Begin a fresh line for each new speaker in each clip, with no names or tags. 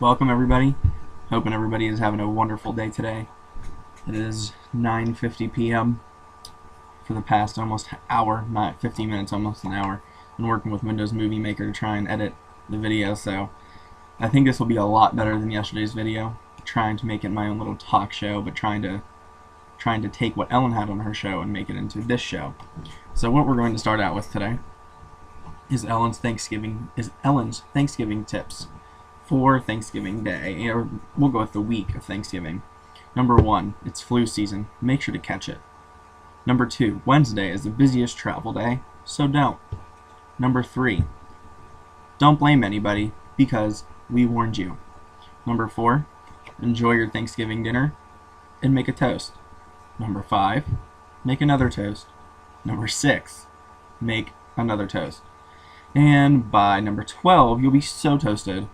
Welcome everybody. Hoping everybody is having a wonderful day today. It is 9:50 p.m. For the past almost hour, not 50 minutes, almost an hour. Been working with Windows Movie Maker to try and edit the video, so I think this will be a lot better than yesterday's video. Trying to make it my own little talk show, but trying to take what Ellen had on her show and make it into this show. So what we're going to start out with today is Ellen's Thanksgiving tips for Thanksgiving Day, or we'll go with the week of Thanksgiving. Number 1, it's flu season. Make sure to catch it. Number 2, Wednesday is the busiest travel day, so don't. Number 3, don't blame anybody because we warned you. Number 4, enjoy your Thanksgiving dinner and make a toast. Number 5, make another toast. Number 6, make another toast. And by number 12, you'll be so toasted,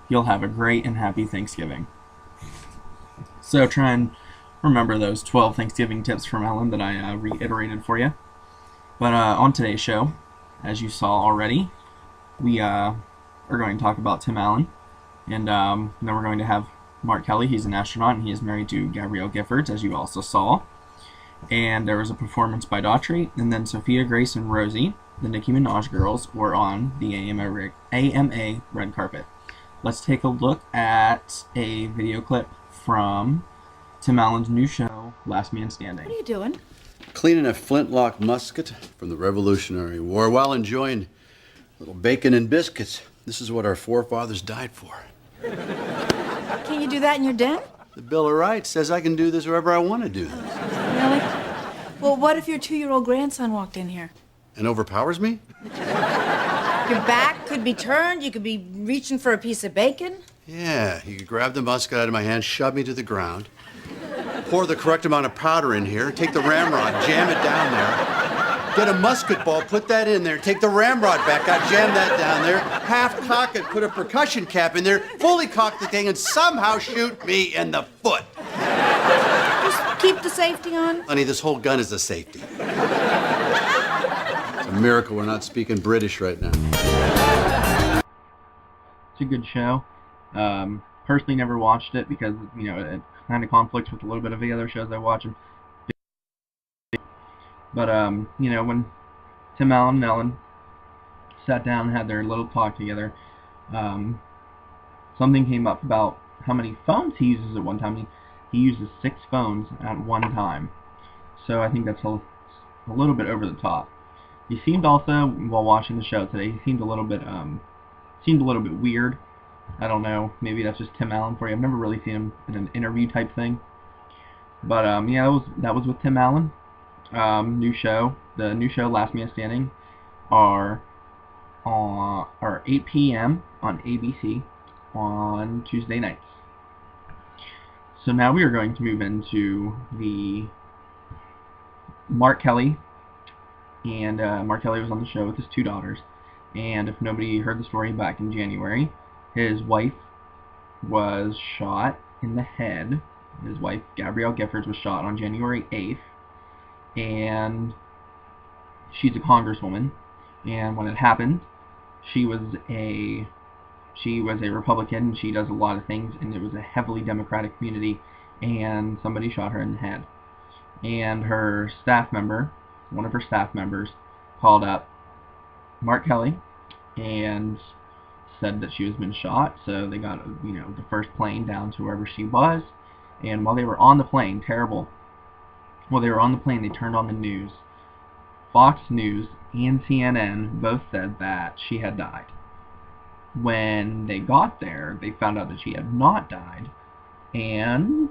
you'll have a great and happy Thanksgiving. So try and remember those 12 Thanksgiving tips from Ellen that I reiterated for you. But on today's show, as you saw already, we are going to talk about Tim Allen. And then we're going to have Mark Kelly. He's an astronaut, and he is married to Gabrielle Giffords, as you also saw. And there was a performance by Daughtry. And then Sophia, Grace, and Rosie, the Nicki Minaj girls, were on the AMA red carpet. Let's take a look at a video clip from Tim Allen's new show, Last Man Standing.
What are you doing?
Cleaning a flintlock musket from the Revolutionary War while enjoying a little bacon and biscuits. This is what our forefathers died for.
Can't you do that in your den?
The Bill of Rights says I can do this wherever I want to do this.
Really? Well, what if your 2-year-old grandson walked in here?
And overpowers me?
Your back could be turned, you could be reaching for a piece of bacon.
Yeah, he could grab the musket out of my hand, shove me to the ground, pour the correct amount of powder in here, take the ramrod, jam it down there, get a musket ball, put that in there, take the ramrod back out, jam that down there, half cock it, put a percussion cap in there, fully cock the thing, and somehow shoot me in the foot.
Just keep the safety on.
Honey, this whole gun is a safety. It's a miracle we're not speaking British right now.
It's a good show. Personally never watched it because, it kind of conflicts with a little bit of the other shows I watch. But, when Tim Allen and Ellen sat down and had their little talk together, something came up about how many phones he uses at one time. He uses 6 phones at one time. So I think that's a little bit over the top. He seemed also, while watching the show today, he seemed a little bit weird. I don't know, maybe that's just Tim Allen for you. I've never really seen him in an interview type thing. But that was with Tim Allen. New show. The new show, Last Man Standing, are 8 p.m. on ABC on Tuesday nights. So now we are going to move into the Mark Kelly. And Mark Kelly was on the show with his 2 daughters. And if nobody heard the story, back in January, his wife was shot in the head. His wife, Gabrielle Giffords, was shot on January 8th. And she's a congresswoman. And when it happened, she was a Republican, and she does a lot of things, and it was a heavily Democratic community, and somebody shot her in the head. And her staff member, one of her staff members, called up Mark Kelly and said that she was been shot. So they got the first plane down to wherever she was, and while they were on the plane, they turned on the news. Fox News and CNN both said that she had died. When they got there, they found out that she had not died, and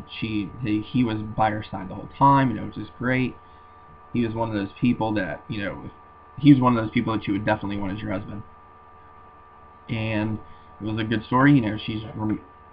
he was by her side the whole time, which is great. He was one of those people that, he was one of those people that you would definitely want as your husband. And it was a good story. She's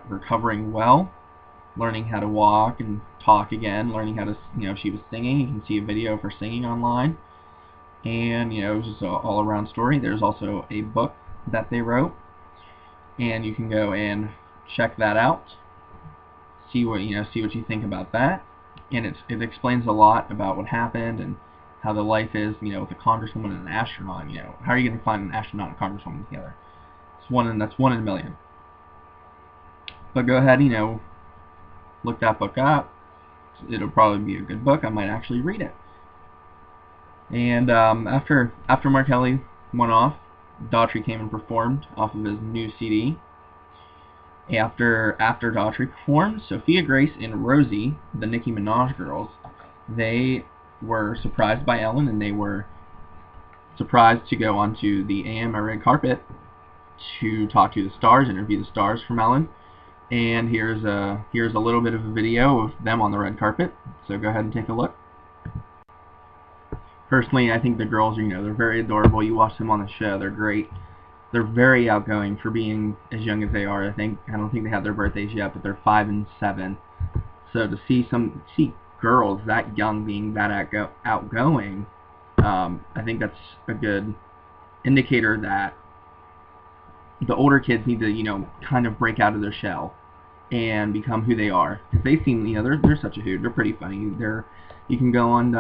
recovering well, learning how to walk and talk again, learning how to, she was singing. You can see a video of her singing online. And, it was just an all-around story. There's also a book that they wrote, and you can go and check that out. See what you think about that. And it explains a lot about what happened and how the life is, with a congresswoman and an astronaut. How are you going to find an astronaut and a congresswoman together? That's one in a million. But go ahead, you know, look that book up. It'll probably be a good book. I might actually read it. And after Mark Kelly went off, Daughtry came and performed off of his new CD. After Daughtry performed, Sophia Grace and Rosie, the Nicki Minaj girls, they were surprised by Ellen, and they were surprised to go onto the AMA red carpet to talk to the stars, interview the stars from Ellen. And here's a little bit of a video of them on the red carpet. So go ahead and take a look. Personally, I think the girls, you know, they're very adorable. You watch them on the show, they're great. They're very outgoing for being as young as they are. I don't think they have their birthdays yet, but they're 5 and 7. So to see girls that young being that outgoing, I think that's a good indicator that the older kids need to, you know, kind of break out of their shell and become who they are. Because they seem, you know, they're such a hoot. They're pretty funny. You can go on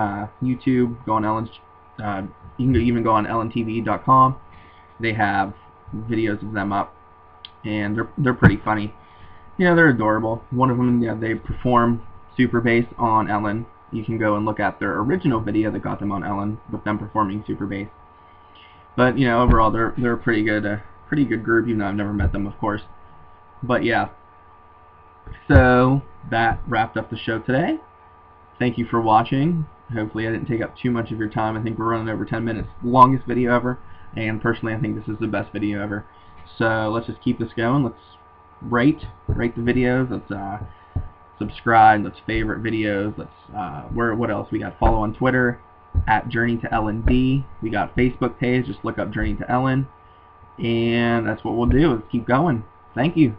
YouTube, go on Ellen's, you can even go on ellentv.com. They have videos of them up, and they're pretty funny. You know, they're adorable. One of them, yeah, they perform Super Bass on Ellen. You can go and look at their original video that got them on Ellen with them performing Super Bass. But you know, overall, they're a pretty good group. Even though I've never met them, of course. But yeah. So that wrapped up the show today. Thank you for watching. Hopefully I didn't take up too much of your time. I think we're running over 10 minutes. Longest video ever. And personally, I think this is the best video ever. So let's just keep this going. Let's rate the videos. Let's subscribe. Let's favorite videos. Let's what else? We got follow on Twitter at Journey to Ellen D. We got Facebook page. Just look up Journey to Ellen. And that's what we'll do. Let's keep going. Thank you.